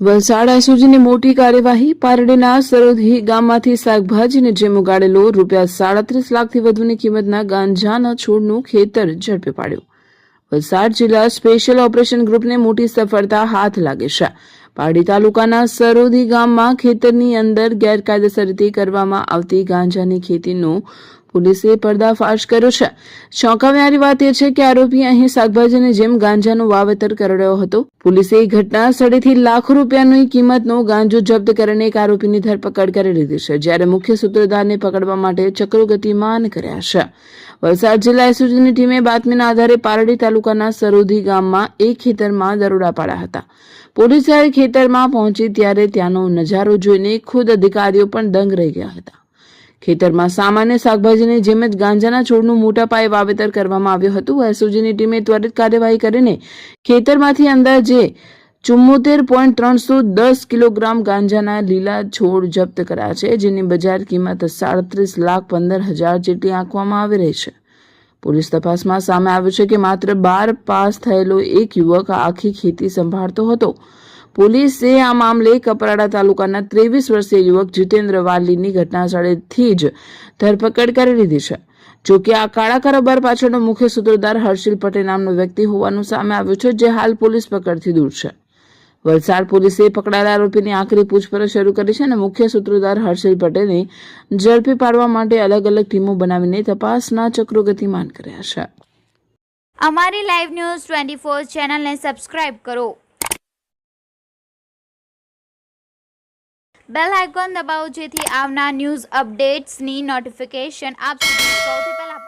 વલસાડ એસઓજીની મોટી કાર્યવાહી. પારડીના સરોધી ગામમાંથી શાકભાજીને જેમ ઉગાડેલો ₹37 લાખથી વધુની કિંમતના ગાંજાના છોડનું ખેતર ઝડપી પાડ્યું. વલસાડ જિલ્લા સ્પેશિયલ ઓપરેશન ગ્રુપને મોટી સફળતા હાથ લાગી છે. પારડી તાલુકાના સરોધી ગામમાં ખેતરની અંદર ગેરકાયદેસર રીતે કરવામાં આવતી ગાંજાની ખેતીનો પોલીસે પર્દાફાશ કર્યો છે. ચોંકાવનારી વાત એ છે કે આરોપી અહીં શાકભાજીની જેમ ગાંજાનું વાવેતર કરી રહ્યો હતો. પોલીસે ઘટના સ્થળેથી લાખો રૂપિયાની કિંમતનો ગાંજો જપ્ત કરીને એક આરોપીની ધરપકડ કરી લીધી છે, જ્યારે મુખ્ય સૂત્રધારને પકડવા માટે ચક્રો ગતિમાન કર્યા છે. વલસાડ જિલ્લા એસઓજીની ટીમે બાતમીના આધારે પારડી તાલુકાના સરોધી ગામમાં એક ખેતરમાં દરોડા પાડ્યા હતા. પોલીસ જ્યારે ખેતરમાં પહોંચી ત્યારે ત્યાંનો નજારો જોઈને ખુદ અધિકારીઓ પણ દંગ રહી ગયા હતા. ખેતરમાં સામાન્ય શાકભાજીની જેમ જ ગાંજાના છોડનું મોટા પાયે વાવેતર કરવામાં આવ્યું હતું. એસઓજીની ટીમે ત્વરિત કાર્યવાહી કરીને ખેતરમાંથી અંદાજે 74.310 કિલોગ્રામ ગાંજાના લીલા છોડ જપ્ત કર્યા છે, જેની બજાર કિંમત 37,15,000 જેટલી આંકવામાં આવી રહી છે. પોલીસ તપાસમાં સામે આવ્યું છે કે માત્ર 12 પાસ થયેલો એક યુવક આખી ખેતી સંભાળતો હતો. પોલીસે આ મામલે કપરાડા તાલુકાના 23 વર્ષીય યુવક જીતેન્દ્ર વાલીની ઘટનાસ્થળેથી જ ધરપકડ કરી લીધી છે. જોકે આ કાળા કારોબાર પાછળનો મુખ્ય સૂત્રધાર હર્ષિલ પટેલ નામનો વ્યક્તિ હોવાનું સામે આવ્યું છે, જે હાલ પોલીસ પકડથી દૂર છે. વલસાડ પોલીસે પકડાયેલા આરોપીની આખરી પૂછપરછ શરૂ કરી છે અને મુખ્ય સૂત્રધાર હર્ષિલ પટેલને ઝડપી પાડવા માટે અલગ અલગ ટીમો બનાવીને તપાસના ચક્રો ગતિમાન કર્યા છે. અમારી લાઈવ ન્યૂઝ 24 ચેનલને સબસ્ક્રાઇબ કરો. બેલ આઇકોન દબાવો જેથી આવનાર ન્યૂઝ અપડેટ્સની નોટિફિકેશન આપ સુધી સૌથી પહેલા